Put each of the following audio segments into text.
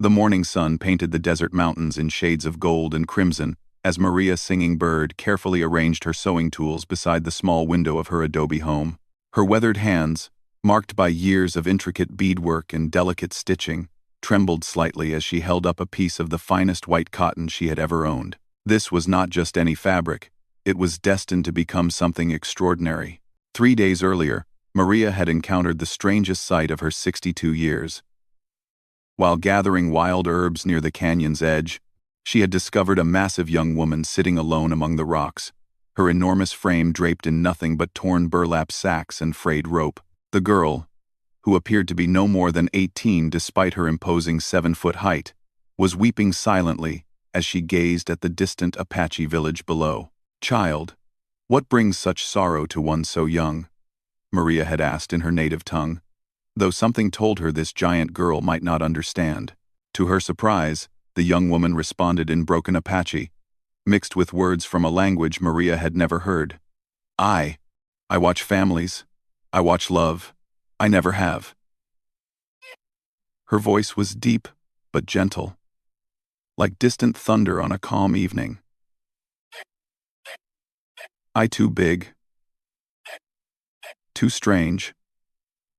The morning sun painted the desert mountains in shades of gold and crimson as Maria Singing Bird carefully arranged her sewing tools beside the small window of her adobe home. Her weathered hands, marked by years of intricate beadwork and delicate stitching, trembled slightly as she held up a piece of the finest white cotton she had ever owned. This was not just any fabric, it was destined to become something extraordinary. 3 days earlier, Maria had encountered the strangest sight of her 62 years. While gathering wild herbs near the canyon's edge, she had discovered a massive young woman sitting alone among the rocks, her enormous frame draped in nothing but torn burlap sacks and frayed rope. The girl, who appeared to be no more than 18 despite her imposing 7-foot height, was weeping silently as she gazed at the distant Apache village below. "Child, what brings such sorrow to one so young?" Maria had asked in her native tongue, though something told her this giant girl might not understand. To her surprise, the young woman responded in broken Apache, mixed with words from a language Maria had never heard. I watch families. I watch love. I never have." Her voice was deep but gentle, like distant thunder on a calm evening. "I too big. Too strange.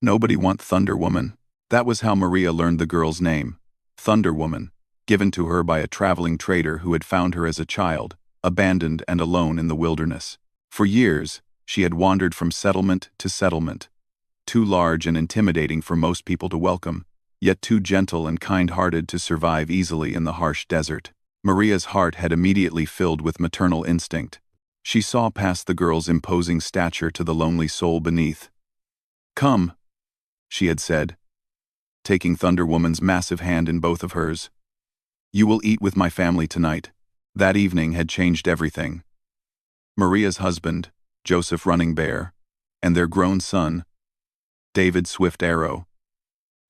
Nobody want Thunder Woman." That was how Maria learned the girl's name, Thunder Woman, given to her by a traveling trader who had found her as a child, abandoned and alone in the wilderness. For years, she had wandered from settlement to settlement, too large and intimidating for most people to welcome, yet too gentle and kind-hearted to survive easily in the harsh desert. Maria's heart had immediately filled with maternal instinct. She saw past the girl's imposing stature to the lonely soul beneath. "Come," she had said, taking Thunder Woman's massive hand in both of hers. "You will eat with my family tonight." That evening had changed everything. Maria's husband, Joseph Running Bear, and their grown son, David Swift Arrow,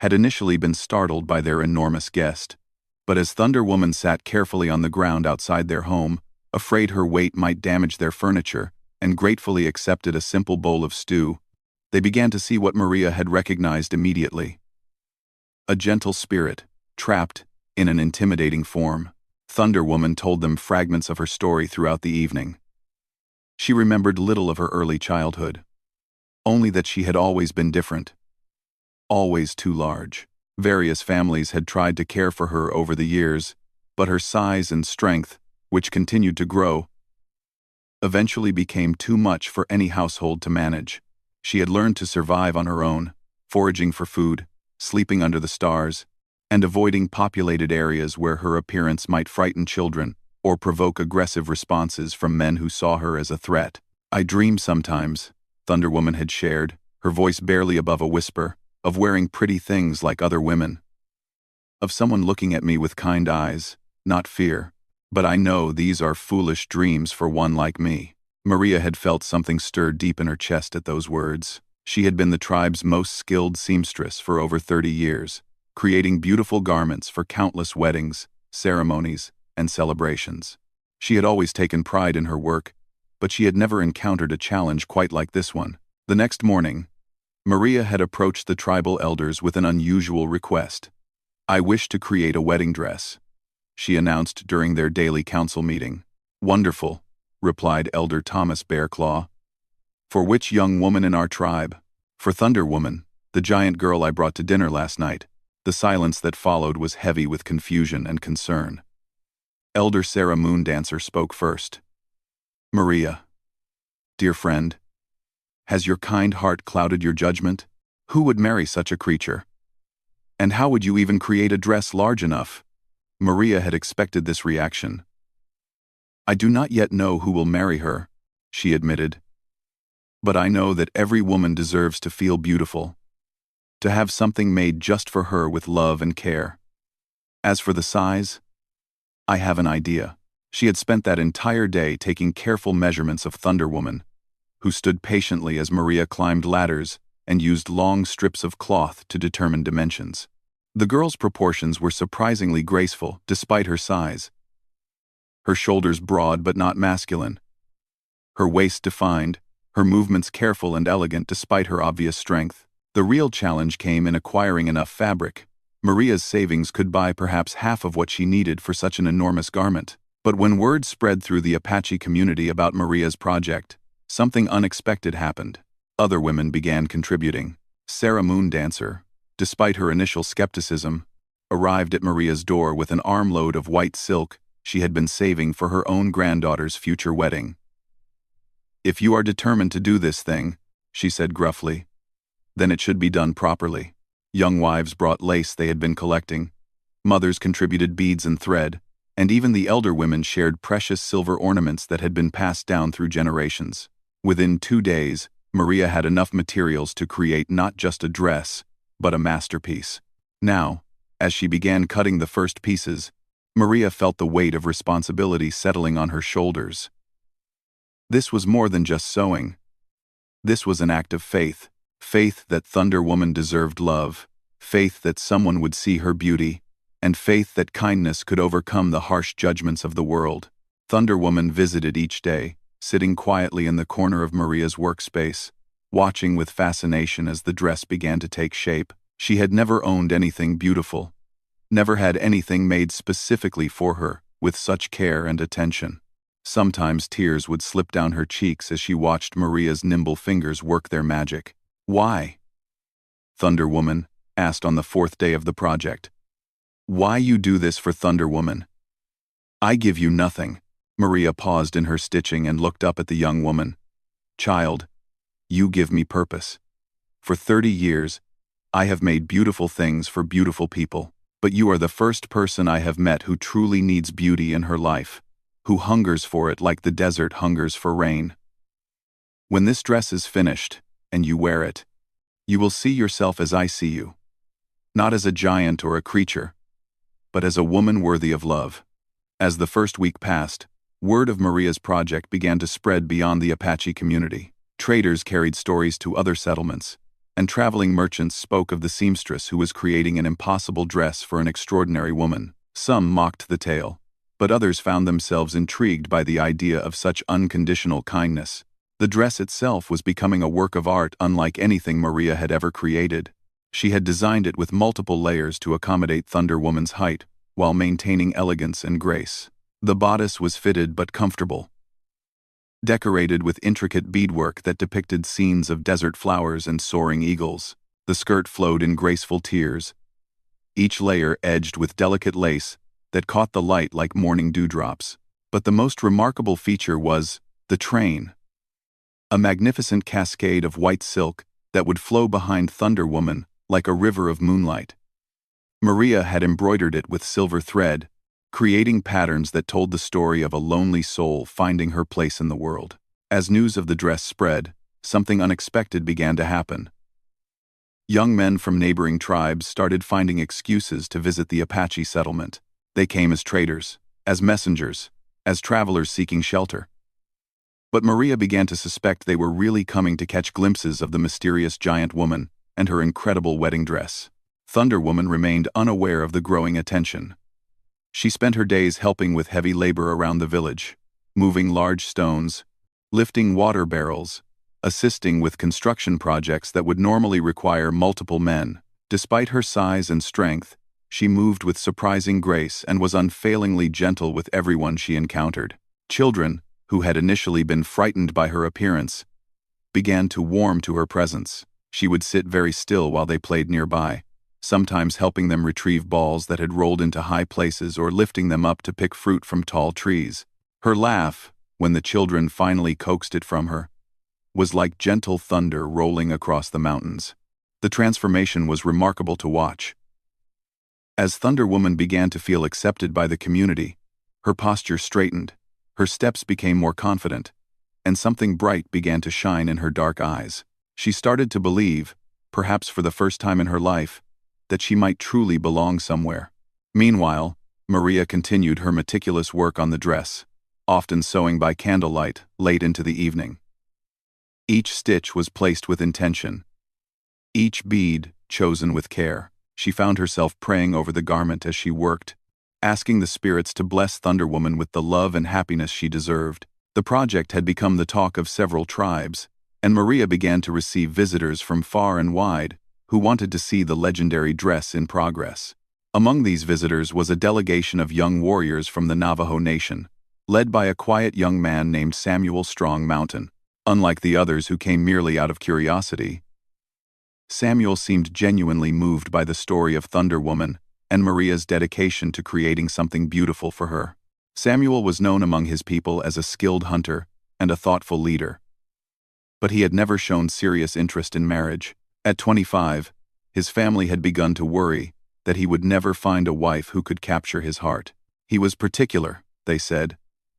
had initially been startled by their enormous guest. But as Thunder Woman sat carefully on the ground outside their home, afraid her weight might damage their furniture, and gratefully accepted a simple bowl of stew, they began to see what Maria had recognized immediately. A gentle spirit, trapped in an intimidating form. Thunder Woman told them fragments of her story throughout the evening. She remembered little of her early childhood, only that she had always been different, always too large. Various families had tried to care for her over the years, but her size and strength, which continued to grow, eventually became too much for any household to manage. She had learned to survive on her own, foraging for food, sleeping under the stars, and avoiding populated areas where her appearance might frighten children or provoke aggressive responses from men who saw her as a threat. "I dream sometimes," Thunder Woman had shared, her voice barely above a whisper, "of wearing pretty things like other women. Of someone looking at me with kind eyes, not fear. But I know these are foolish dreams for one like me." Maria had felt something stir deep in her chest at those words. She had been the tribe's most skilled seamstress for over 30 years, creating beautiful garments for countless weddings, ceremonies, and celebrations. She had always taken pride in her work, but she had never encountered a challenge quite like this one. The next morning, Maria had approached the tribal elders with an unusual request. "I wish to create a wedding dress," she announced during their daily council meeting. "Wonderful," replied Elder Thomas Bearclaw. "For which young woman in our tribe?" "For Thunder Woman, the giant girl I brought to dinner last night." The silence that followed was heavy with confusion and concern. Elder Sarah Moondancer spoke first. "Maria, dear friend, has your kind heart clouded your judgment? Who would marry such a creature? And how would you even create a dress large enough?" Maria had expected this reaction. "I do not yet know who will marry her," she admitted. "But I know that every woman deserves to feel beautiful, to have something made just for her with love and care. As for the size, I have an idea." She had spent that entire day taking careful measurements of Thunder Woman, who stood patiently as Maria climbed ladders and used long strips of cloth to determine dimensions. The girl's proportions were surprisingly graceful despite her size. Her shoulders broad but not masculine, her waist defined, her movements careful and elegant despite her obvious strength. The real challenge came in acquiring enough fabric, Maria's savings could buy perhaps half of what she needed for such an enormous garment. But when word spread through the Apache community about Maria's project, something unexpected happened. Other women began contributing. Sarah Moondancer, despite her initial skepticism, arrived at Maria's door with an armload of white silk she had been saving for her own granddaughter's future wedding. "If you are determined to do this thing," she said gruffly, "then it should be done properly." Young wives brought lace they had been collecting. Mothers contributed beads and thread, and even the elder women shared precious silver ornaments that had been passed down through generations. Within 2 days, Maria had enough materials to create not just a dress, but a masterpiece. Now, as she began cutting the first pieces, Maria felt the weight of responsibility settling on her shoulders. This was more than just sewing. This was an act of faith. Faith that Thunder Woman deserved love, faith that someone would see her beauty, and faith that kindness could overcome the harsh judgments of the world. Thunder Woman visited each day, sitting quietly in the corner of Maria's workspace, watching with fascination as the dress began to take shape. She had never owned anything beautiful, never had anything made specifically for her, with such care and attention. Sometimes tears would slip down her cheeks as she watched Maria's nimble fingers work their magic. "Why?" Thunder Woman asked on the 4th day of the project. "Why you do this for Thunder Woman?" "I give you nothing." Maria paused in her stitching and looked up at the young woman. "Child, you give me purpose. For 30 years, I have made beautiful things for beautiful people, but you are the first person I have met who truly needs beauty in her life, who hungers for it like the desert hungers for rain. When this dress is finished, and you wear it, you will see yourself as I see you. Not as a giant or a creature, but as a woman worthy of love." As the first week passed, word of Maria's project began to spread beyond the Apache community. Traders carried stories to other settlements, and traveling merchants spoke of the seamstress who was creating an impossible dress for an extraordinary woman. Some mocked the tale, but others found themselves intrigued by the idea of such unconditional kindness. The dress itself was becoming a work of art unlike anything Maria had ever created. She had designed it with multiple layers to accommodate Thunder Woman's height, while maintaining elegance and grace. The bodice was fitted but comfortable, decorated with intricate beadwork that depicted scenes of desert flowers and soaring eagles. The skirt flowed in graceful tiers, each layer edged with delicate lace that caught the light like morning dewdrops. But the most remarkable feature was the train, a magnificent cascade of white silk that would flow behind Thunder Woman like a river of moonlight. Maria had embroidered it with silver thread, creating patterns that told the story of a lonely soul finding her place in the world. As news of the dress spread, something unexpected began to happen. Young men from neighboring tribes started finding excuses to visit the Apache settlement. They came as traders, as messengers, as travelers seeking shelter. But Maria began to suspect they were really coming to catch glimpses of the mysterious giant woman and her incredible wedding dress. Thunder Woman remained unaware of the growing attention. She spent her days helping with heavy labor around the village, moving large stones, lifting water barrels, assisting with construction projects that would normally require multiple men. Despite her size and strength, she moved with surprising grace and was unfailingly gentle with everyone she encountered. Children, who had initially been frightened by her appearance, began to warm to her presence. She would sit very still while they played nearby, sometimes helping them retrieve balls that had rolled into high places or lifting them up to pick fruit from tall trees. Her laugh, when the children finally coaxed it from her, was like gentle thunder rolling across the mountains. The transformation was remarkable to watch. As Thunder Woman began to feel accepted by the community, her posture straightened, her steps became more confident, and something bright began to shine in her dark eyes. She started to believe, perhaps for the first time in her life, that she might truly belong somewhere. Meanwhile, Maria continued her meticulous work on the dress, often sewing by candlelight late into the evening. Each stitch was placed with intention, each bead chosen with care. She found herself praying over the garment as she worked, asking the spirits to bless Thunder Woman with the love and happiness she deserved. The project had become the talk of several tribes, and Maria began to receive visitors from far and wide who wanted to see the legendary dress in progress. Among these visitors was a delegation of young warriors from the Navajo Nation, led by a quiet young man named Samuel Strong Mountain. Unlike the others who came merely out of curiosity, Samuel seemed genuinely moved by the story of Thunder Woman and Maria's dedication to creating something beautiful for her. Samuel was known among his people as a skilled hunter and a thoughtful leader, but he had never shown serious interest in marriage. At 25, his family had begun to worry that he would never find a wife who could capture his heart. He was particular, they said,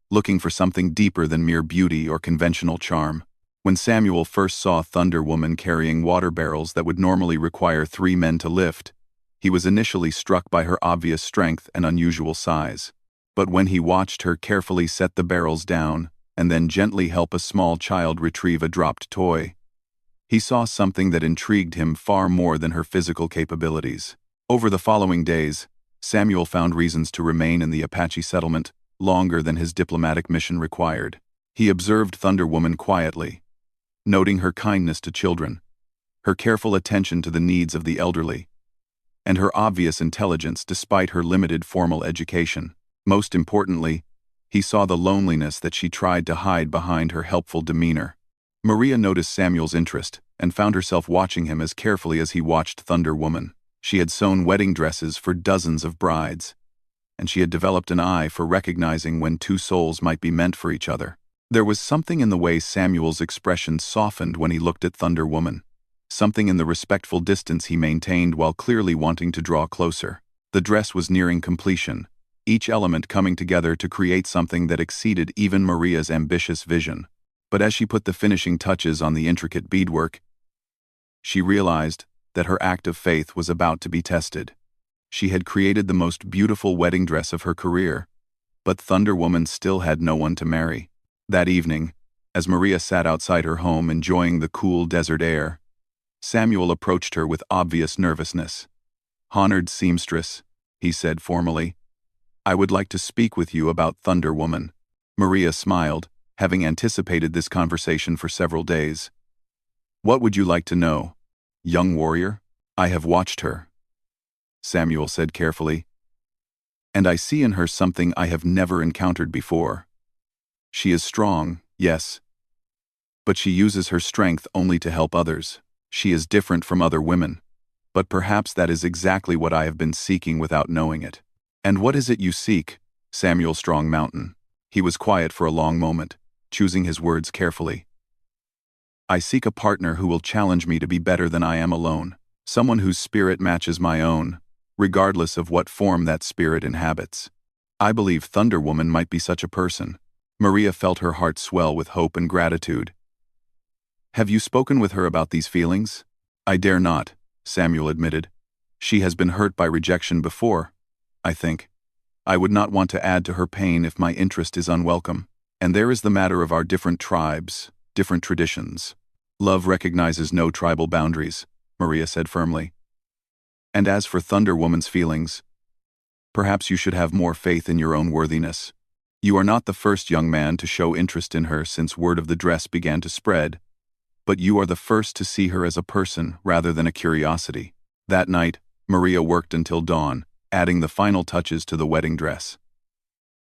looking for something deeper than mere beauty or conventional charm. When Samuel first saw Thunder Woman carrying water barrels that would normally require 3 men to lift, he was initially struck by her obvious strength and unusual size. But when he watched her carefully set the barrels down and then gently help a small child retrieve a dropped toy, he saw something that intrigued him far more than her physical capabilities. Over the following days, Samuel found reasons to remain in the Apache settlement longer than his diplomatic mission required. He observed Thunder Woman quietly, noting her kindness to children, her careful attention to the needs of the elderly, and her obvious intelligence despite her limited formal education. Most importantly, he saw the loneliness that she tried to hide behind her helpful demeanor. Maria noticed Samuel's interest and found herself watching him as carefully as he watched Thunder Woman. She had sewn wedding dresses for dozens of brides, and she had developed an eye for recognizing when 2 souls might be meant for each other. There was something in the way Samuel's expression softened when he looked at Thunder Woman, something in the respectful distance he maintained while clearly wanting to draw closer. The dress was nearing completion, each element coming together to create something that exceeded even Maria's ambitious vision. But as she put the finishing touches on the intricate beadwork, she realized that her act of faith was about to be tested. She had created the most beautiful wedding dress of her career, but Thunder Woman still had no one to marry. That evening, as Maria sat outside her home enjoying the cool desert air, Samuel approached her with obvious nervousness. "Honored seamstress," he said formally, "I would like to speak with you about Thunder Woman." Maria smiled, having anticipated this conversation for several days. "What would you like to know, young warrior?" "I have watched her," Samuel said carefully, "and I see in her something I have never encountered before. She is strong, yes, but she uses her strength only to help others. She is different from other women, but perhaps that is exactly what I have been seeking without knowing it." "And what is it you seek, Samuel Strong Mountain?" He was quiet for a long moment, choosing his words carefully. "I seek a partner who will challenge me to be better than I am alone, someone whose spirit matches my own, regardless of what form that spirit inhabits. I believe Thunder Woman might be such a person." Maria felt her heart swell with hope and gratitude. "Have you spoken with her about these feelings?" "I dare not," Samuel admitted. "She has been hurt by rejection before, I think. I would not want to add to her pain if my interest is unwelcome. And there is the matter of our different tribes, different traditions. Love recognizes no tribal boundaries," Maria said firmly. "And as for Thunder Woman's feelings, perhaps you should have more faith in your own worthiness. You are not the first young man to show interest in her since word of the dress began to spread, but you are the first to see her as a person rather than a curiosity." That night, Maria worked until dawn, adding the final touches to the wedding dress.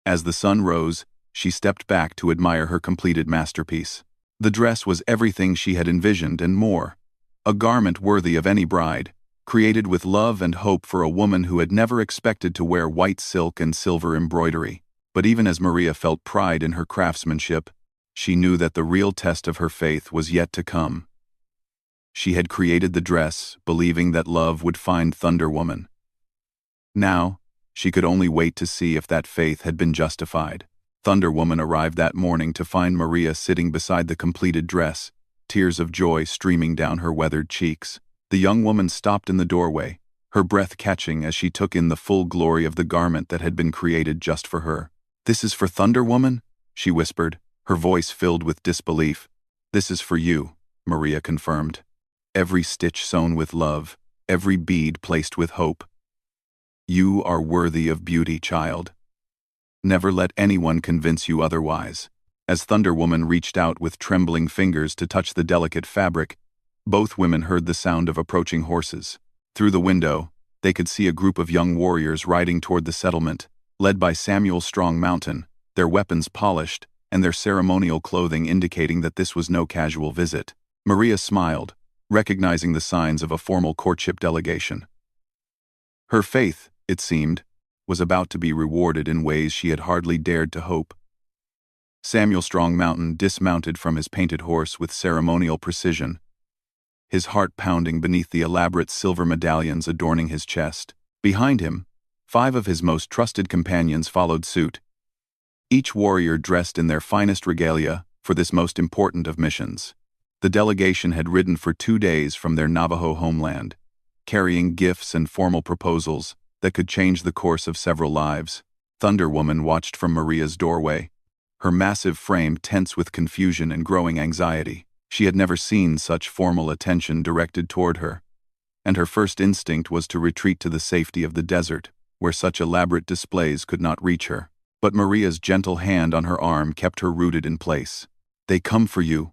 As the sun rose, she stepped back to admire her completed masterpiece. The dress was everything she had envisioned and more, a garment worthy of any bride, created with love and hope for a woman who had never expected to wear white silk and silver embroidery. But even as Maria felt pride in her craftsmanship, she knew that the real test of her faith was yet to come. She had created the dress, believing that love would find Thunder Woman. Now, she could only wait to see if that faith had been justified. Thunder Woman arrived that morning to find Maria sitting beside the completed dress, tears of joy streaming down her weathered cheeks. The young woman stopped in the doorway, her breath catching as she took in the full glory of the garment that had been created just for her. "This is for Thunder Woman?" she whispered, her voice filled with disbelief. "This is for you," Maria confirmed. "Every stitch sewn with love, every bead placed with hope. You are worthy of beauty, child. Never let anyone convince you otherwise." As Thunder Woman reached out with trembling fingers to touch the delicate fabric, Both women heard the sound of approaching horses. Through the window, they could see a group of young warriors riding toward the settlement, led by Samuel Strong Mountain, their weapons polished, and their ceremonial clothing indicating that this was no casual visit. Maria smiled, recognizing the signs of a formal courtship delegation. Her faith, it seemed, was about to be rewarded in ways she had hardly dared to hope. Samuel Strong Mountain dismounted from his painted horse with ceremonial precision, his heart pounding beneath the elaborate silver medallions adorning his chest. Behind him, 5 of his most trusted companions followed suit, each warrior dressed in their finest regalia for this most important of missions. The delegation had ridden for 2 days from their Navajo homeland, carrying gifts and formal proposals that could change the course of several lives. Thunder Woman watched from Maria's doorway, her massive frame tense with confusion and growing anxiety. She had never seen such formal attention directed toward her, and her first instinct was to retreat to the safety of the desert, where such elaborate displays could not reach her. But Maria's gentle hand on her arm kept her rooted in place. "They come for you,"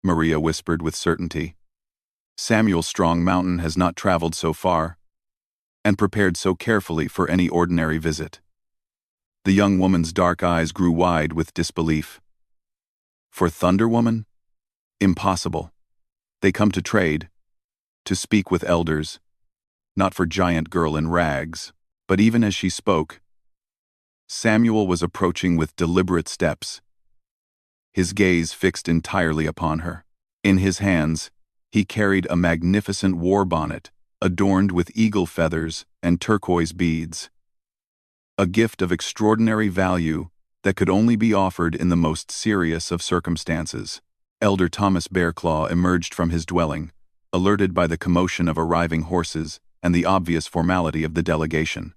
Maria whispered with certainty. "Samuel Strong Mountain has not traveled so far, and prepared so carefully for any ordinary visit." The young woman's dark eyes grew wide with disbelief. "For Thunder Woman? Impossible. They come to trade, to speak with elders, not for giant girl in rags." But even as she spoke, Samuel was approaching with deliberate steps, his gaze fixed entirely upon her. In his hands, he carried a magnificent war bonnet, adorned with eagle feathers and turquoise beads. A gift of extraordinary value that could only be offered in the most serious of circumstances. Elder Thomas Bearclaw emerged from his dwelling, alerted by the commotion of arriving horses and the obvious formality of the delegation.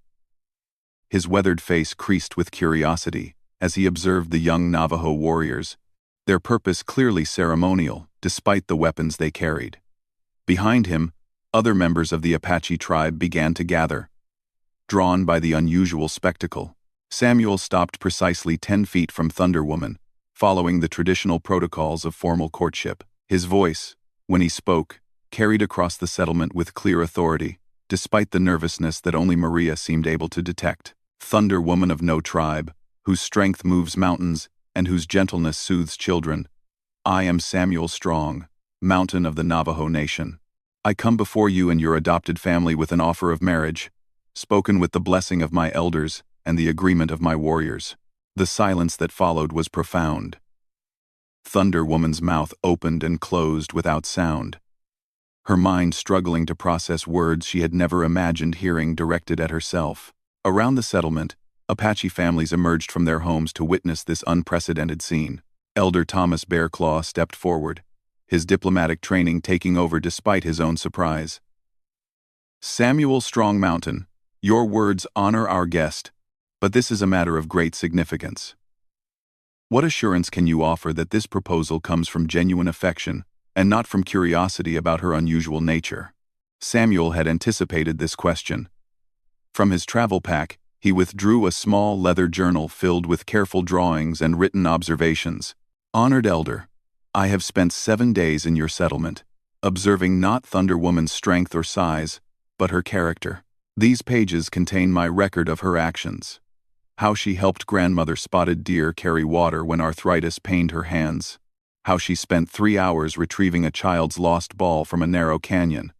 His weathered face creased with curiosity as he observed the young Navajo warriors, their purpose clearly ceremonial despite the weapons they carried. Behind him, other members of the Apache tribe began to gather, drawn by the unusual spectacle. Samuel stopped precisely 10 feet from Thunder Woman, following the traditional protocols of formal courtship. His voice, when he spoke, carried across the settlement with clear authority, despite the nervousness that only Maria seemed able to detect. "Thunder Woman of no tribe, whose strength moves mountains and whose gentleness soothes children, I am Samuel Strong, Mountain of the Navajo Nation. I come before you and your adopted family with an offer of marriage, spoken with the blessing of my elders and the agreement of my warriors." The silence that followed was profound. Thunder Woman's mouth opened and closed without sound, her mind struggling to process words she had never imagined hearing directed at herself. Around the settlement, Apache families emerged from their homes to witness this unprecedented scene. Elder Thomas Bearclaw stepped forward, his diplomatic training taking over despite his own surprise. "Samuel Strong Mountain, your words honor our guest, but this is a matter of great significance. What assurance can you offer that this proposal comes from genuine affection and not from curiosity about her unusual nature?" Samuel had anticipated this question. From his travel pack, he withdrew a small leather journal filled with careful drawings and written observations. "Honored Elder, I have spent 7 days in your settlement, observing not Thunder Woman's strength or size, but her character. These pages contain my record of her actions. How she helped grandmother Spotted Deer carry water when arthritis pained her hands. How she spent 3 hours retrieving a child's lost ball from a narrow canyon.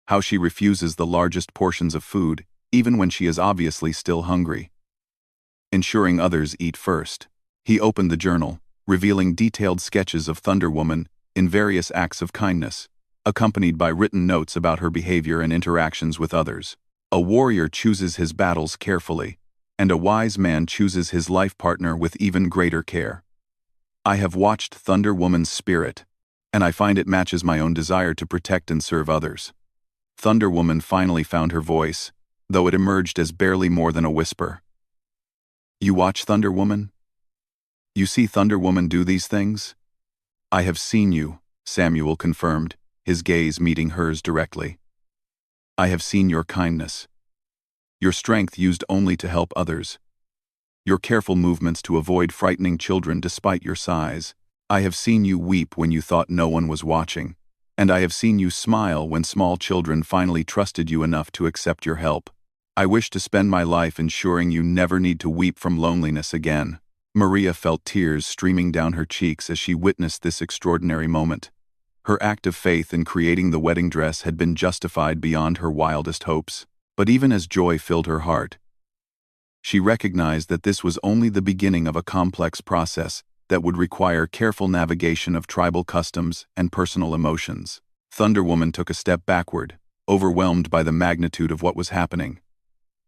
How she refuses the largest portions of food, even when she is obviously still hungry, ensuring others eat first." He opened the journal, revealing detailed sketches of Thunder Woman in various acts of kindness, accompanied by written notes about her behavior and interactions with others. "A warrior chooses his battles carefully, and a wise man chooses his life partner with even greater care. I have watched Thunder Woman's spirit, and I find it matches my own desire to protect and serve others." Thunder Woman finally found her voice, though it emerged as barely more than a whisper. "You watch Thunder Woman? You see Thunder Woman do these things?" "I have seen you," Samuel confirmed, his gaze meeting hers directly. "I have seen your kindness. Your strength used only to help others. Your careful movements to avoid frightening children despite your size. I have seen you weep when you thought no one was watching. And I have seen you smile when small children finally trusted you enough to accept your help. I wish to spend my life ensuring you never need to weep from loneliness again." Maria felt tears streaming down her cheeks as she witnessed this extraordinary moment. Her act of faith in creating the wedding dress had been justified beyond her wildest hopes. But even as joy filled her heart, she recognized that this was only the beginning of a complex process that would require careful navigation of tribal customs and personal emotions. Thunder Woman took a step backward, overwhelmed by the magnitude of what was happening.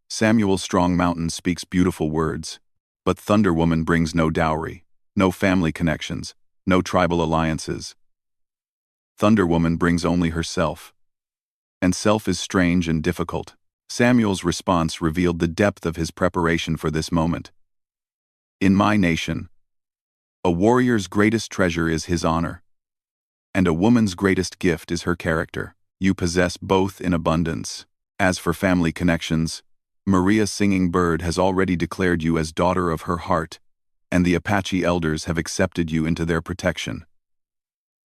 Samuel Strong Mountain speaks beautiful words, but Thunder Woman brings no dowry, no family connections, no tribal alliances. Thunder Woman brings only herself. And self is strange and difficult. Samuel's response revealed the depth of his preparation for this moment. "In my nation, a warrior's greatest treasure is his honor, and a woman's greatest gift is her character. You possess both in abundance. As for family connections, Maria Singing Bird has already declared you as daughter of her heart, and the Apache elders have accepted you into their protection.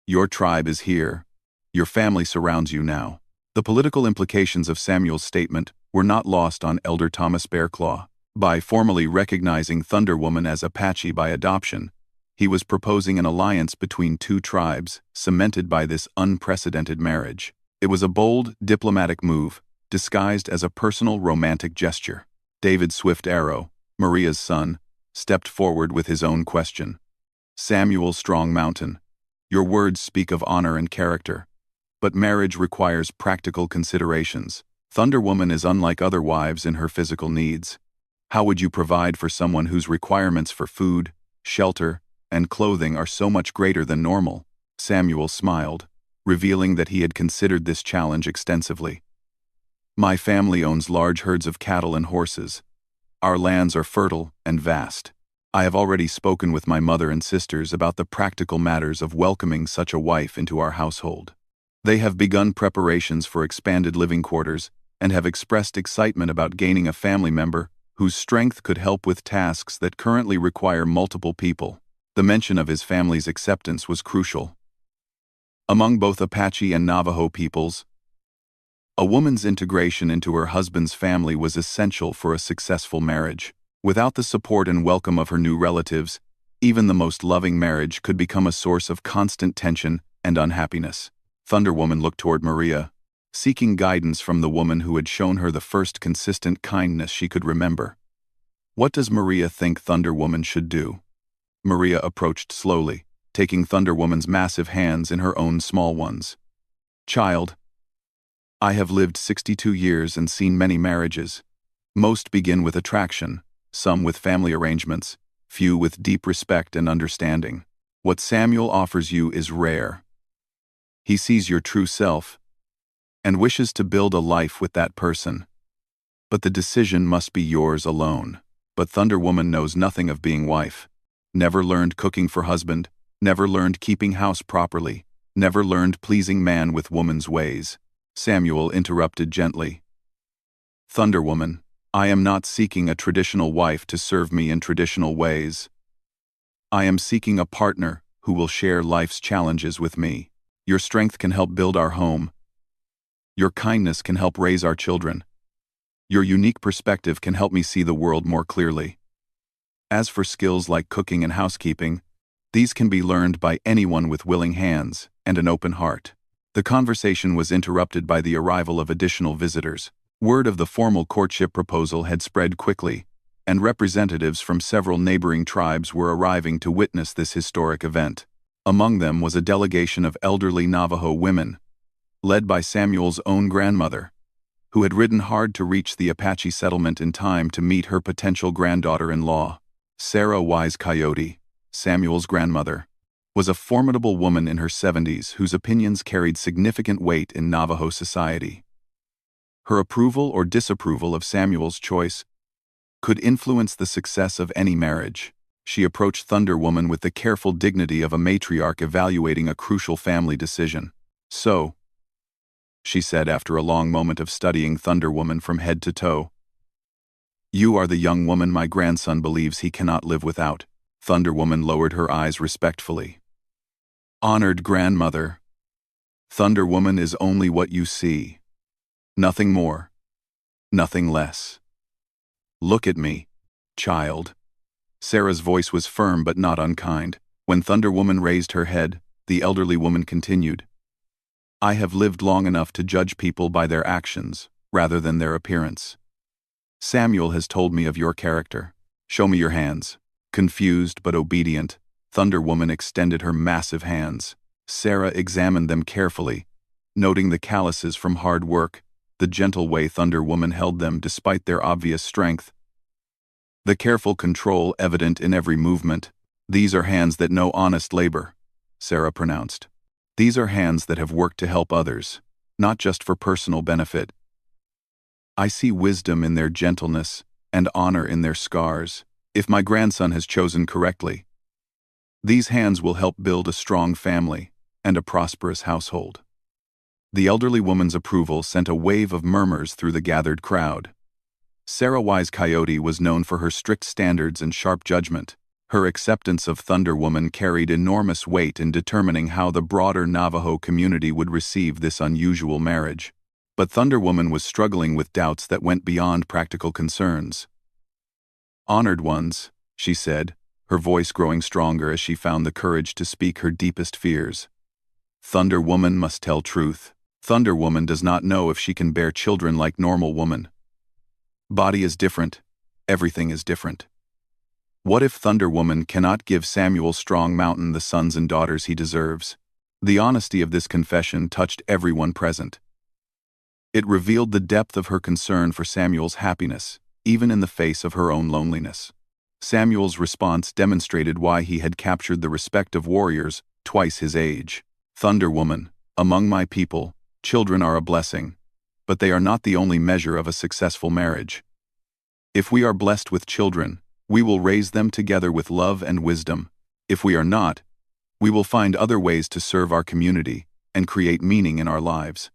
Your tribe is here. Your family surrounds you now." The political implications of Samuel's statement were not lost on Elder Thomas Bearclaw. By formally recognizing Thunder Woman as Apache by adoption, he was proposing an alliance between two tribes, cemented by this unprecedented marriage. It was a bold, diplomatic move, disguised as a personal romantic gesture. David Swift Arrow, Maria's son, stepped forward with his own question. "Samuel Strong Mountain, your words speak of honor and character, but marriage requires practical considerations. Thunder Woman is unlike other wives in her physical needs. How would you provide for someone whose requirements for food, shelter, and clothing are so much greater than normal?" Samuel smiled, revealing that he had considered this challenge extensively. "My family owns large herds of cattle and horses. Our lands are fertile and vast. I have already spoken with my mother and sisters about the practical matters of welcoming such a wife into our household. They have begun preparations for expanded living quarters and have expressed excitement about gaining a family member whose strength could help with tasks that currently require multiple people." The mention of his family's acceptance was crucial. Among both Apache and Navajo peoples, a woman's integration into her husband's family was essential for a successful marriage. Without the support and welcome of her new relatives, even the most loving marriage could become a source of constant tension and unhappiness. Thunder Woman looked toward Maria, seeking guidance from the woman who had shown her the first consistent kindness she could remember. "What does Maria think Thunder Woman should do?" Maria approached slowly, taking Thunder Woman's massive hands in her own small ones. "Child, I have lived 62 years and seen many marriages. Most begin with attraction, some with family arrangements, few with deep respect and understanding. What Samuel offers you is rare. He sees your true self and wishes to build a life with that person. But the decision must be yours alone." But Thunder Woman knows nothing of being wife. Never learned cooking for husband, never learned keeping house properly, never learned pleasing man with woman's ways. Samuel interrupted gently. "Thunder Woman, I am not seeking a traditional wife to serve me in traditional ways. I am seeking a partner who will share life's challenges with me. Your strength can help build our home. Your kindness can help raise our children. Your unique perspective can help me see the world more clearly. As for skills like cooking and housekeeping, these can be learned by anyone with willing hands and an open heart." The conversation was interrupted by the arrival of additional visitors. Word of the formal courtship proposal had spread quickly, and representatives from several neighboring tribes were arriving to witness this historic event. Among them was a delegation of elderly Navajo women, led by Samuel's own grandmother, who had ridden hard to reach the Apache settlement in time to meet her potential granddaughter-in-law. Sarah Wise Coyote, Samuel's grandmother, was a formidable woman in her 70s whose opinions carried significant weight in Navajo society. Her approval or disapproval of Samuel's choice could influence the success of any marriage. She approached Thunder Woman with the careful dignity of a matriarch evaluating a crucial family decision. "So," she said after a long moment of studying Thunder Woman from head to toe, "you are the young woman my grandson believes he cannot live without." Thunder Woman lowered her eyes respectfully. "Honored grandmother, Thunder Woman is only what you see. Nothing more. Nothing less. Look at me, child. Sarah's voice was firm but not unkind. When Thunder Woman raised her head, the elderly woman continued. I have lived long enough to judge people by their actions, rather than their appearance. Samuel has told me of your character. Show me your hands. Confused but obedient, Thunder Woman extended her massive hands. Sarah examined them carefully, noting the calluses from hard work, the gentle way Thunder Woman held them despite their obvious strength. The careful control evident in every movement. These are hands that know honest labor, Sarah pronounced. These are hands that have worked to help others, not just for personal benefit. I see wisdom in their gentleness and honor in their scars. If my grandson has chosen correctly, these hands will help build a strong family and a prosperous household. The elderly woman's approval sent a wave of murmurs through the gathered crowd. Sarah Wise Coyote was known for her strict standards and sharp judgment. Her acceptance of Thunder Woman carried enormous weight in determining how the broader Navajo community would receive this unusual marriage. But Thunder Woman was struggling with doubts that went beyond practical concerns. Honored ones, she said, her voice growing stronger as she found the courage to speak her deepest fears. Thunder Woman must tell truth. Thunder Woman does not know if she can bear children like normal woman. Body is different. Everything is different. What if Thunder Woman cannot give Samuel Strong Mountain the sons and daughters he deserves? The honesty of this confession touched everyone present. It revealed the depth of her concern for Samuel's happiness, even in the face of her own loneliness. Samuel's response demonstrated why he had captured the respect of warriors twice his age. Thunder Woman, among my people, children are a blessing, but they are not the only measure of a successful marriage. If we are blessed with children, we will raise them together with love and wisdom. If we are not, we will find other ways to serve our community and create meaning in our lives.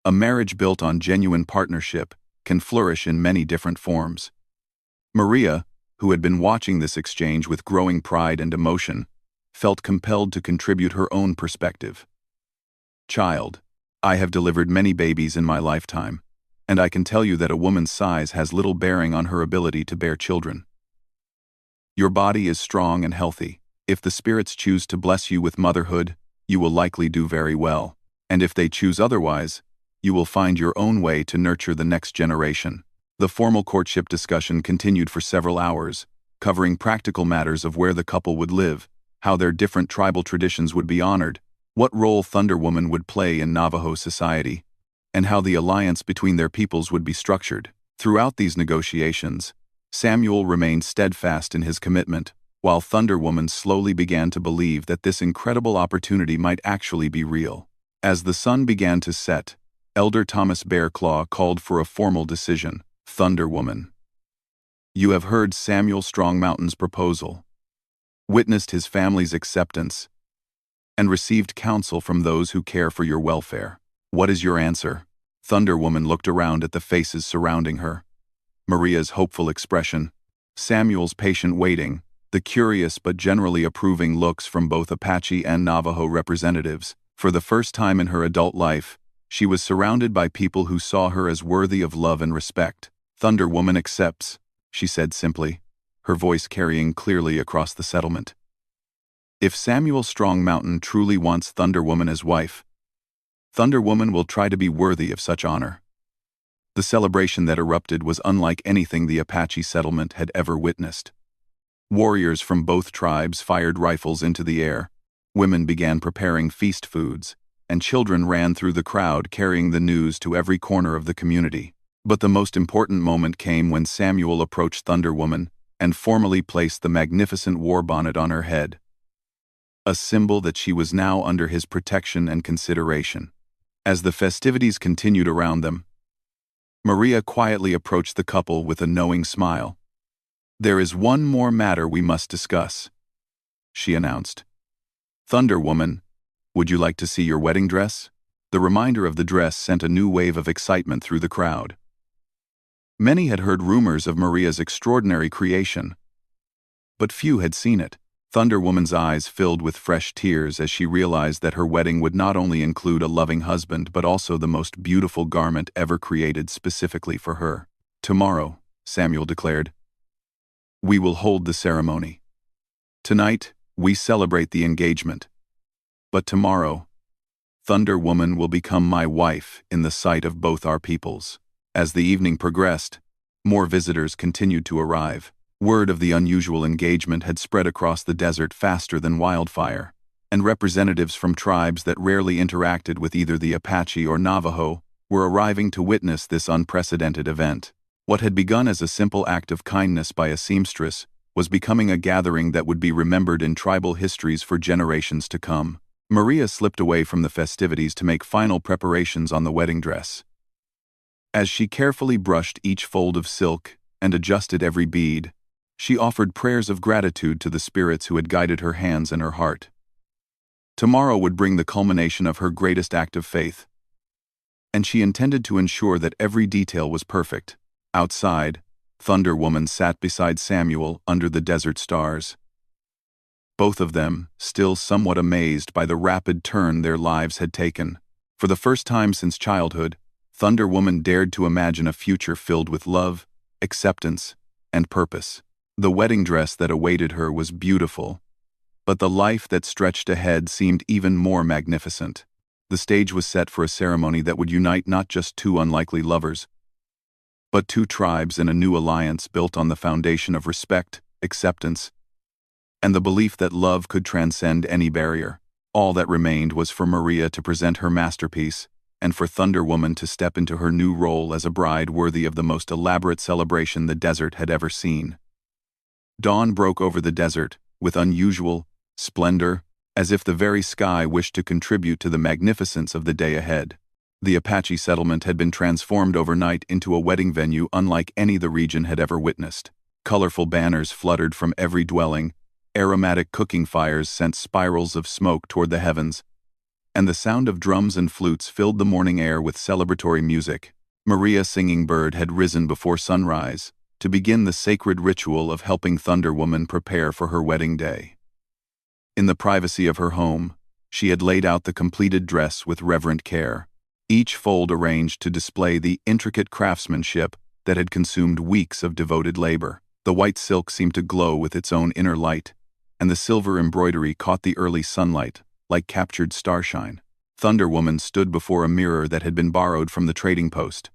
A marriage built on genuine partnership can flourish in many different forms. Maria, who had been watching this exchange with growing pride and emotion, felt compelled to contribute her own perspective. Child, I have delivered many babies in my lifetime, and I can tell you that a woman's size has little bearing on her ability to bear children. Your body is strong and healthy. If the spirits choose to bless you with motherhood, you will likely do very well. And if they choose otherwise, you will find your own way to nurture the next generation. The formal courtship discussion continued for several hours, covering practical matters of where the couple would live, how their different tribal traditions would be honored, what role Thunder Woman would play in Navajo society, and how the alliance between their peoples would be structured. Throughout these negotiations, Samuel remained steadfast in his commitment, while Thunder Woman slowly began to believe that this incredible opportunity might actually be real. As the sun began to set, Elder Thomas Bearclaw called for a formal decision. Thunder Woman, you have heard Samuel Strong Mountain's proposal, witnessed his family's acceptance, and received counsel from those who care for your welfare. What is your answer? Thunder Woman looked around at the faces surrounding her. Maria's hopeful expression, Samuel's patient waiting, the curious but generally approving looks from both Apache and Navajo representatives. For the first time in her adult life, she was surrounded by people who saw her as worthy of love and respect. Thunder Woman accepts, she said simply, her voice carrying clearly across the settlement. If Samuel Strong Mountain truly wants Thunder Woman as wife, Thunder Woman will try to be worthy of such honor. The celebration that erupted was unlike anything the Apache settlement had ever witnessed. Warriors from both tribes fired rifles into the air, women began preparing feast foods, and children ran through the crowd carrying the news to every corner of the community. But the most important moment came when Samuel approached Thunder Woman and formally placed the magnificent war bonnet on her head, a symbol that she was now under his protection and consideration. As the festivities continued around them, Maria quietly approached the couple with a knowing smile. There is one more matter we must discuss, she announced. Thunder Woman, would you like to see your wedding dress? The reminder of the dress sent a new wave of excitement through the crowd. Many had heard rumors of Maria's extraordinary creation, but few had seen it. Thunder Woman's eyes filled with fresh tears as she realized that her wedding would not only include a loving husband but also the most beautiful garment ever created specifically for her. "Tomorrow," Samuel declared, "we will hold the ceremony. Tonight, we celebrate the engagement. But tomorrow, Thunder Woman will become my wife in the sight of both our peoples." As the evening progressed, more visitors continued to arrive. Word of the unusual engagement had spread across the desert faster than wildfire, and representatives from tribes that rarely interacted with either the Apache or Navajo were arriving to witness this unprecedented event. What had begun as a simple act of kindness by a seamstress was becoming a gathering that would be remembered in tribal histories for generations to come. Maria slipped away from the festivities to make final preparations on the wedding dress. As she carefully brushed each fold of silk and adjusted every bead, she offered prayers of gratitude to the spirits who had guided her hands and her heart. Tomorrow would bring the culmination of her greatest act of faith, and she intended to ensure that every detail was perfect. Outside, Thunder Woman sat beside Samuel under the desert stars. Both of them, still somewhat amazed by the rapid turn their lives had taken. For the first time since childhood, Thunder Woman dared to imagine a future filled with love, acceptance, and purpose. The wedding dress that awaited her was beautiful, but the life that stretched ahead seemed even more magnificent. The stage was set for a ceremony that would unite not just two unlikely lovers, but two tribes in a new alliance built on the foundation of respect, acceptance, and the belief that love could transcend any barrier. All that remained was for Maria to present her masterpiece, and for Thunder Woman to step into her new role as a bride worthy of the most elaborate celebration the desert had ever seen. Dawn broke over the desert, with unusual splendor, as if the very sky wished to contribute to the magnificence of the day ahead. The Apache settlement had been transformed overnight into a wedding venue unlike any the region had ever witnessed. Colorful banners fluttered from every dwelling, aromatic cooking fires sent spirals of smoke toward the heavens, and the sound of drums and flutes filled the morning air with celebratory music. Maria Singing Bird had risen before sunrise to begin the sacred ritual of helping Thunder Woman prepare for her wedding day. In the privacy of her home, she had laid out the completed dress with reverent care, each fold arranged to display the intricate craftsmanship that had consumed weeks of devoted labor. The white silk seemed to glow with its own inner light, and the silver embroidery caught the early sunlight like captured starshine. Thunder Woman stood before a mirror that had been borrowed from the trading post,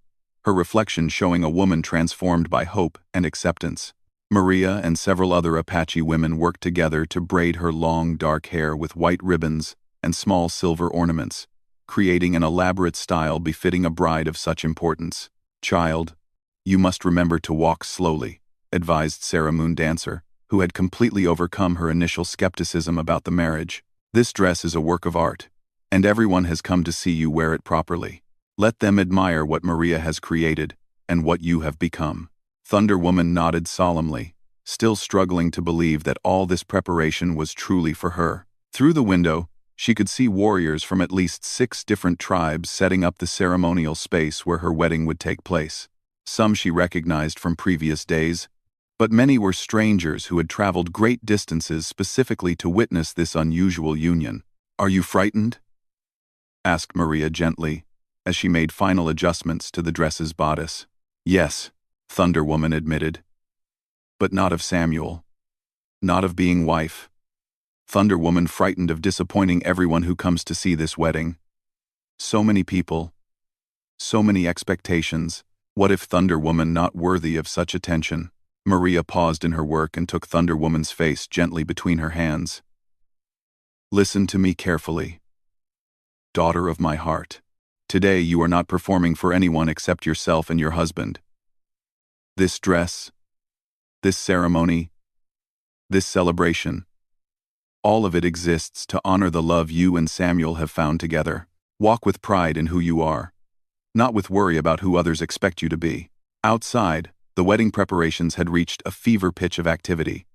her reflection showing a woman transformed by hope and acceptance. Maria and several other Apache women worked together to braid her long, dark hair with white ribbons and small silver ornaments, creating an elaborate style befitting a bride of such importance. "Child, you must remember to walk slowly," advised Sarah Moon Dancer, who had completely overcome her initial skepticism about the marriage. "This dress is a work of art, and everyone has come to see you wear it properly. Let them admire what Maria has created and what you have become." Thunder Woman nodded solemnly, still struggling to believe that all this preparation was truly for her. Through the window, she could see warriors from at least 6 different tribes setting up the ceremonial space where her wedding would take place. Some she recognized from previous days, but many were strangers who had traveled great distances specifically to witness this unusual union. "Are you frightened?" asked Maria gently, as she made final adjustments to the dress's bodice. "Yes," Thunder Woman admitted. "But not of Samuel. Not of being wife. Thunder Woman frightened of disappointing everyone who comes to see this wedding. So many people. So many expectations. What if Thunder Woman not worthy of such attention?" Maria paused in her work and took Thunder Woman's face gently between her hands. "Listen to me carefully. Daughter of my heart. Today you are not performing for anyone except yourself and your husband. This dress, this ceremony, this celebration, all of it exists to honor the love you and Samuel have found together. Walk with pride in who you are, not with worry about who others expect you to be." Outside, the wedding preparations had reached a fever pitch of activity.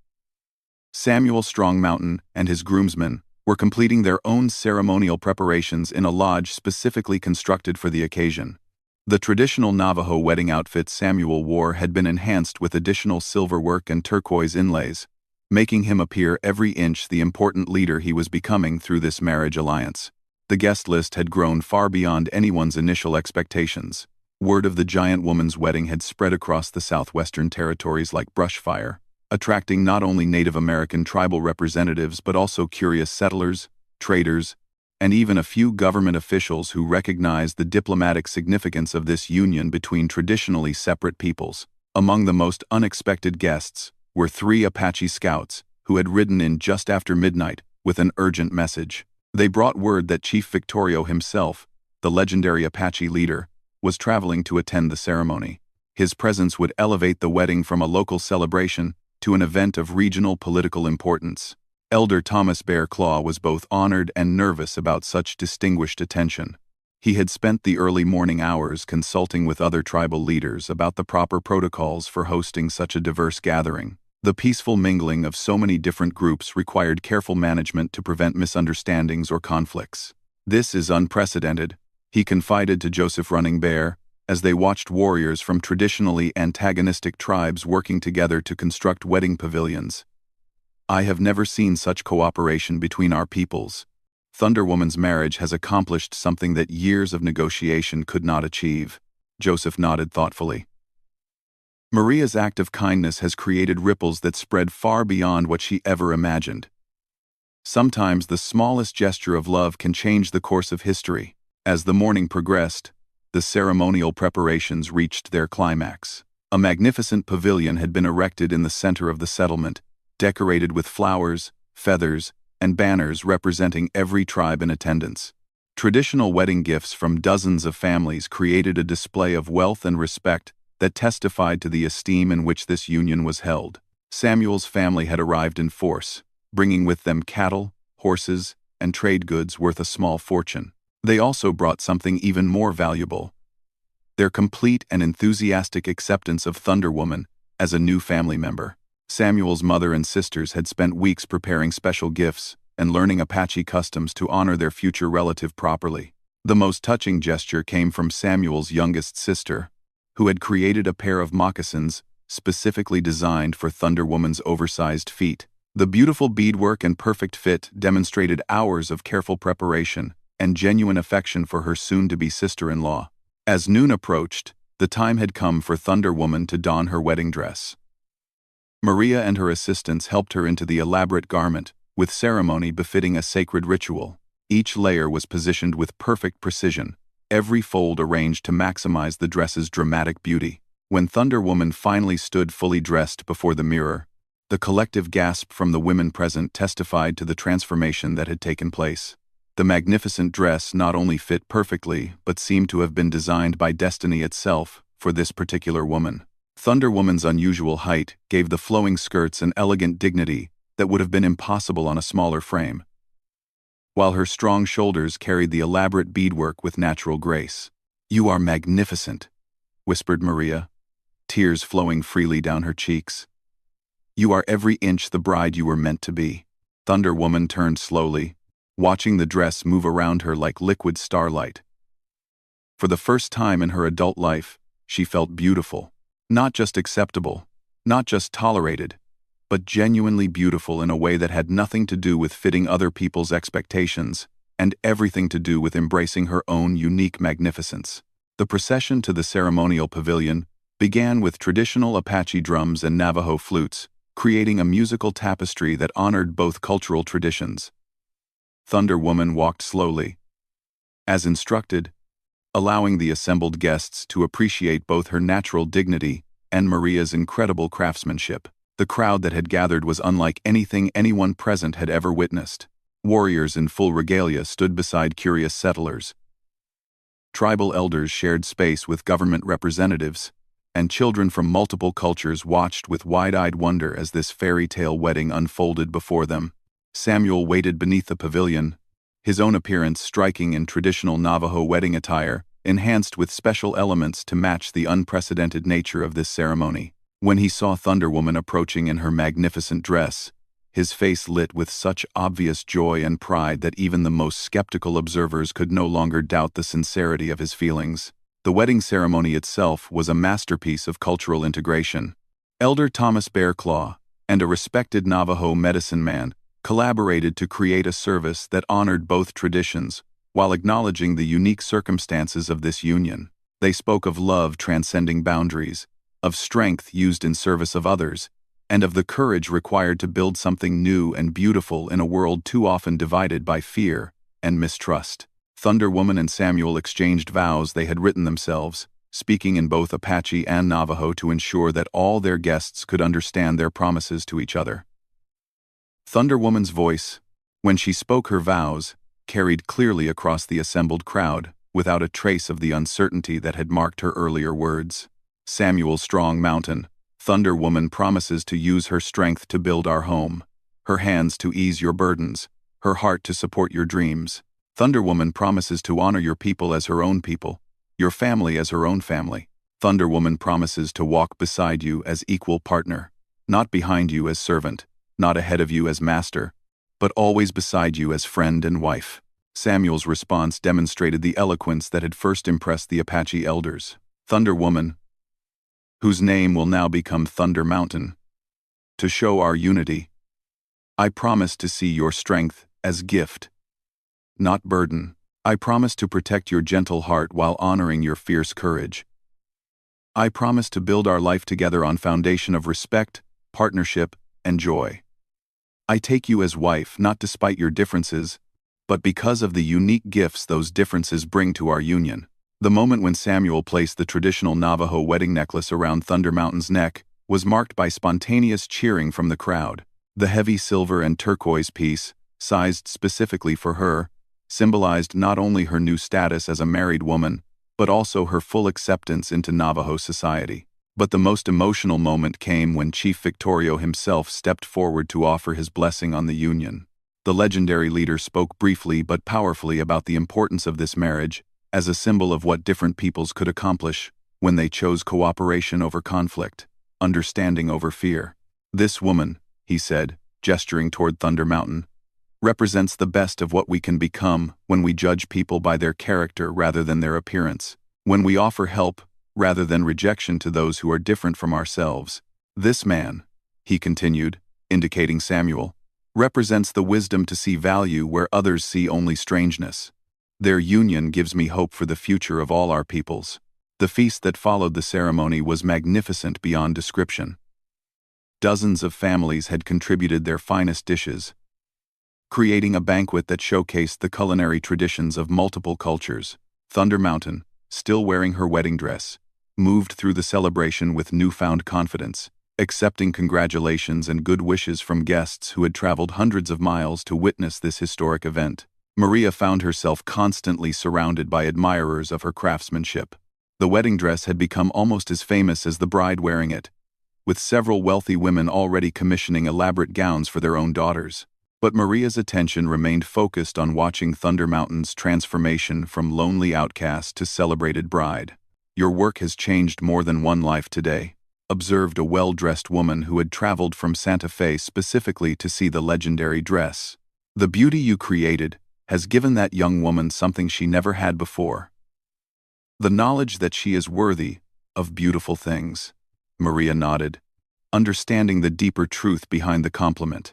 Samuel Strong Mountain and his groomsmen were completing their own ceremonial preparations in a lodge specifically constructed for the occasion. The traditional Navajo wedding outfit Samuel wore had been enhanced with additional silver work and turquoise inlays, making him appear every inch the important leader he was becoming through this marriage alliance. The guest list had grown far beyond anyone's initial expectations. Word of the giant woman's wedding had spread across the southwestern territories like brushfire, attracting not only Native American tribal representatives but also curious settlers, traders, and even a few government officials who recognized the diplomatic significance of this union between traditionally separate peoples. Among the most unexpected guests were 3 Apache scouts who had ridden in just after midnight with an urgent message. They brought word that Chief Victorio himself, the legendary Apache leader, was traveling to attend the ceremony. His presence would elevate the wedding from a local celebration to an event of regional political importance. Elder Thomas Bear Claw was both honored and nervous about such distinguished attention. He had spent the early morning hours consulting with other tribal leaders about the proper protocols for hosting such a diverse gathering. The peaceful mingling of so many different groups required careful management to prevent misunderstandings or conflicts. "This is unprecedented," he confided to Joseph Running Bear, as they watched warriors from traditionally antagonistic tribes working together to construct wedding pavilions. "I have never seen such cooperation between our peoples. Thunder Woman's marriage has accomplished something that years of negotiation could not achieve." Joseph nodded thoughtfully. "Maria's act of kindness has created ripples that spread far beyond what she ever imagined. Sometimes the smallest gesture of love can change the course of history." As the morning progressed, the ceremonial preparations reached their climax. A magnificent pavilion had been erected in the center of the settlement, decorated with flowers, feathers, and banners representing every tribe in attendance. Traditional wedding gifts from dozens of families created a display of wealth and respect that testified to the esteem in which this union was held. Samuel's family had arrived in force, bringing with them cattle, horses, and trade goods worth a small fortune. They also brought something even more valuable: their complete and enthusiastic acceptance of Thunder Woman as a new family member. Samuel's mother and sisters had spent weeks preparing special gifts and learning Apache customs to honor their future relative properly. The most touching gesture came from Samuel's youngest sister, who had created a pair of moccasins specifically designed for Thunder Woman's oversized feet. The beautiful beadwork and perfect fit demonstrated hours of careful preparation and genuine affection for her soon-to-be sister-in-law. As noon approached, the time had come for Thunder Woman to don her wedding dress. Maria and her assistants helped her into the elaborate garment, with ceremony befitting a sacred ritual. Each layer was positioned with perfect precision, every fold arranged to maximize the dress's dramatic beauty. When Thunder Woman finally stood fully dressed before the mirror, the collective gasp from the women present testified to the transformation that had taken place. The magnificent dress not only fit perfectly, but seemed to have been designed by destiny itself for this particular woman. Thunder Woman's unusual height gave the flowing skirts an elegant dignity that would have been impossible on a smaller frame, while her strong shoulders carried the elaborate beadwork with natural grace. "You are magnificent," whispered Maria, tears flowing freely down her cheeks. "You are every inch the bride you were meant to be." Thunder Woman turned slowly, watching the dress move around her like liquid starlight. For the first time in her adult life, she felt beautiful. Not just acceptable, not just tolerated, but genuinely beautiful in a way that had nothing to do with fitting other people's expectations, and everything to do with embracing her own unique magnificence. The procession to the ceremonial pavilion began with traditional Apache drums and Navajo flutes, creating a musical tapestry that honored both cultural traditions. Thunder Woman walked slowly, as instructed, allowing the assembled guests to appreciate both her natural dignity and Maria's incredible craftsmanship. The crowd that had gathered was unlike anything anyone present had ever witnessed. Warriors in full regalia stood beside curious settlers. Tribal elders shared space with government representatives, and children from multiple cultures watched with wide-eyed wonder as this fairy tale wedding unfolded before them. Samuel waited beneath the pavilion, his own appearance striking in traditional Navajo wedding attire, enhanced with special elements to match the unprecedented nature of this ceremony. When he saw Thunder Woman approaching in her magnificent dress, his face lit with such obvious joy and pride that even the most skeptical observers could no longer doubt the sincerity of his feelings. The wedding ceremony itself was a masterpiece of cultural integration. Elder Thomas Bear Claw, and a respected Navajo medicine man, collaborated to create a service that honored both traditions, while acknowledging the unique circumstances of this union. They spoke of love transcending boundaries, of strength used in service of others, and of the courage required to build something new and beautiful in a world too often divided by fear and mistrust. Thunder Woman and Samuel exchanged vows they had written themselves, speaking in both Apache and Navajo to ensure that all their guests could understand their promises to each other. Thunder Woman's voice, when she spoke her vows, carried clearly across the assembled crowd, without a trace of the uncertainty that had marked her earlier words. Samuel Strong Mountain, Thunder Woman promises to use her strength to build our home, her hands to ease your burdens, her heart to support your dreams. Thunder Woman promises to honor your people as her own people, your family as her own family. Thunder Woman promises to walk beside you as equal partner, not behind you as servant, not ahead of you as master, but always beside you as friend and wife. Samuel's response demonstrated the eloquence that had first impressed the Apache elders. Thunder Woman, whose name will now become Thunder Mountain, to show our unity, I promise to see your strength as gift, not burden. I promise to protect your gentle heart while honoring your fierce courage. I promise to build our life together on foundation of respect, partnership, and joy. I take you as wife not despite your differences, but because of the unique gifts those differences bring to our union. The moment when Samuel placed the traditional Navajo wedding necklace around Thunder Mountain's neck was marked by spontaneous cheering from the crowd. The heavy silver and turquoise piece, sized specifically for her, symbolized not only her new status as a married woman, but also her full acceptance into Navajo society. But the most emotional moment came when Chief Victorio himself stepped forward to offer his blessing on the union. The legendary leader spoke briefly but powerfully about the importance of this marriage as a symbol of what different peoples could accomplish when they chose cooperation over conflict, understanding over fear. This woman, he said, gesturing toward Thunder Mountain, represents the best of what we can become when we judge people by their character rather than their appearance, when we offer help rather than rejection to those who are different from ourselves. This man, he continued, indicating Samuel, represents the wisdom to see value where others see only strangeness. Their union gives me hope for the future of all our peoples. The feast that followed the ceremony was magnificent beyond description. Dozens of families had contributed their finest dishes, creating a banquet that showcased the culinary traditions of multiple cultures. Thunder Mountain, still wearing her wedding dress, moved through the celebration with newfound confidence, accepting congratulations and good wishes from guests who had traveled hundreds of miles to witness this historic event. Maria found herself constantly surrounded by admirers of her craftsmanship. The wedding dress had become almost as famous as the bride wearing it, with several wealthy women already commissioning elaborate gowns for their own daughters. But Maria's attention remained focused on watching Thunder Mountain's transformation from lonely outcast to celebrated bride. Your work has changed more than one life today, observed a well-dressed woman who had traveled from Santa Fe specifically to see the legendary dress. The beauty you created has given that young woman something she never had before. The knowledge that she is worthy of beautiful things. Maria nodded, understanding the deeper truth behind the compliment.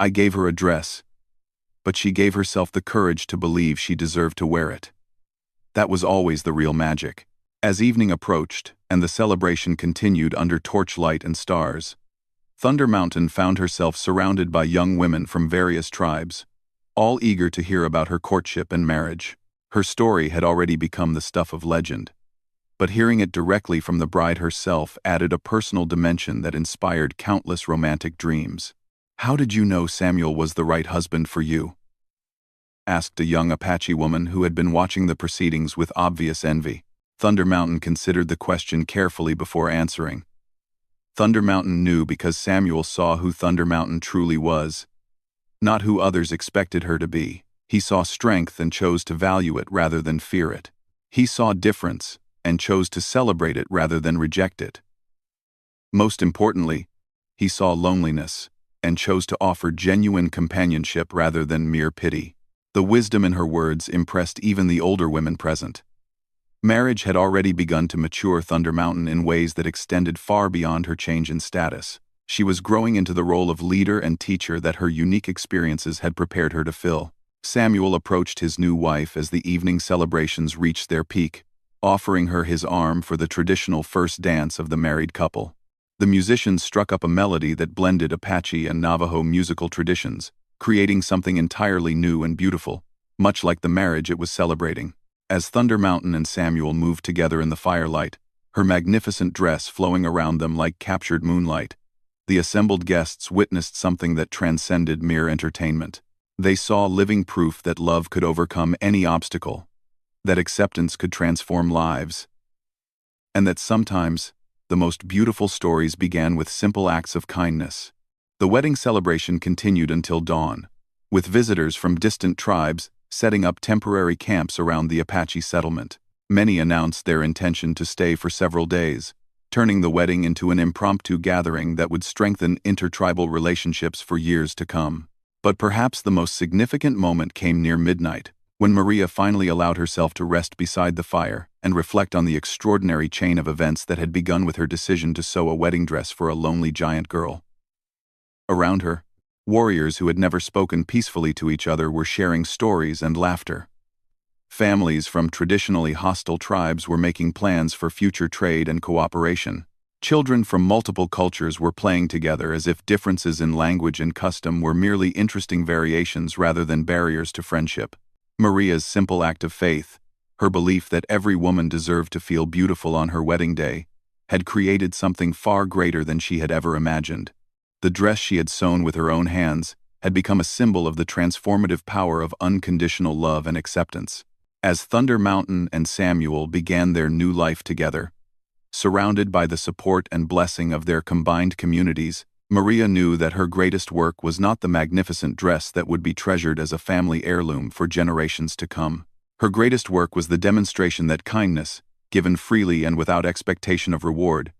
I gave her a dress, but she gave herself the courage to believe she deserved to wear it. That was always the real magic. As evening approached and the celebration continued under torchlight and stars, Thunder Mountain found herself surrounded by young women from various tribes, all eager to hear about her courtship and marriage. Her story had already become the stuff of legend, but hearing it directly from the bride herself added a personal dimension that inspired countless romantic dreams. How did you know Samuel was the right husband for you? Asked a young Apache woman who had been watching the proceedings with obvious envy. Thunder Mountain considered the question carefully before answering. Thunder Mountain knew because Samuel saw who Thunder Mountain truly was, not who others expected her to be. He saw strength and chose to value it rather than fear it. He saw difference and chose to celebrate it rather than reject it. Most importantly, he saw loneliness and chose to offer genuine companionship rather than mere pity. The wisdom in her words impressed even the older women present. Marriage had already begun to mature Thunder Mountain in ways that extended far beyond her change in status. She was growing into the role of leader and teacher that her unique experiences had prepared her to fill. Samuel approached his new wife as the evening celebrations reached their peak, offering her his arm for the traditional first dance of the married couple. The musicians struck up a melody that blended Apache and Navajo musical traditions, creating something entirely new and beautiful, much like the marriage it was celebrating. As Thunder Mountain and Samuel moved together in the firelight, her magnificent dress flowing around them like captured moonlight, the assembled guests witnessed something that transcended mere entertainment. They saw living proof that love could overcome any obstacle, that acceptance could transform lives, and that sometimes the most beautiful stories began with simple acts of kindness. The wedding celebration continued until dawn, with visitors from distant tribes setting up temporary camps around the Apache settlement. Many announced their intention to stay for several days, turning the wedding into an impromptu gathering that would strengthen intertribal relationships for years to come. But perhaps the most significant moment came near midnight, when Maria finally allowed herself to rest beside the fire and reflect on the extraordinary chain of events that had begun with her decision to sew a wedding dress for a lonely giant girl. Around her, warriors who had never spoken peacefully to each other were sharing stories and laughter. Families from traditionally hostile tribes were making plans for future trade and cooperation. Children from multiple cultures were playing together as if differences in language and custom were merely interesting variations rather than barriers to friendship. Maria's simple act of faith, her belief that every woman deserved to feel beautiful on her wedding day, had created something far greater than she had ever imagined. The dress she had sewn with her own hands had become a symbol of the transformative power of unconditional love and acceptance. As Thunder Mountain and Samuel began their new life together, surrounded by the support and blessing of their combined communities, Maria knew that her greatest work was not the magnificent dress that would be treasured as a family heirloom for generations to come. Her greatest work was the demonstration that kindness, given freely and without expectation of reward,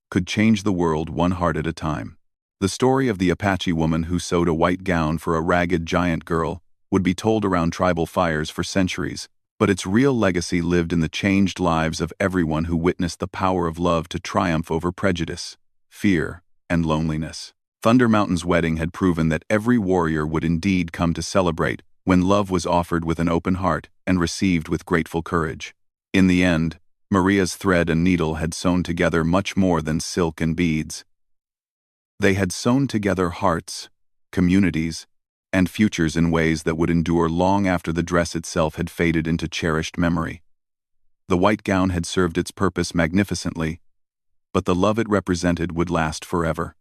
could change the world one heart at a time. The story of the Apache woman who sewed a white gown for a ragged giant girl would be told around tribal fires for centuries, but its real legacy lived in the changed lives of everyone who witnessed the power of love to triumph over prejudice, fear, and loneliness. Thunder Mountain's wedding had proven that every warrior would indeed come to celebrate when love was offered with an open heart and received with grateful courage. In the end, Maria's thread and needle had sewn together much more than silk and beads. They had sewn together hearts, communities, and futures in ways that would endure long after the dress itself had faded into cherished memory. The white gown had served its purpose magnificently, but the love it represented would last forever.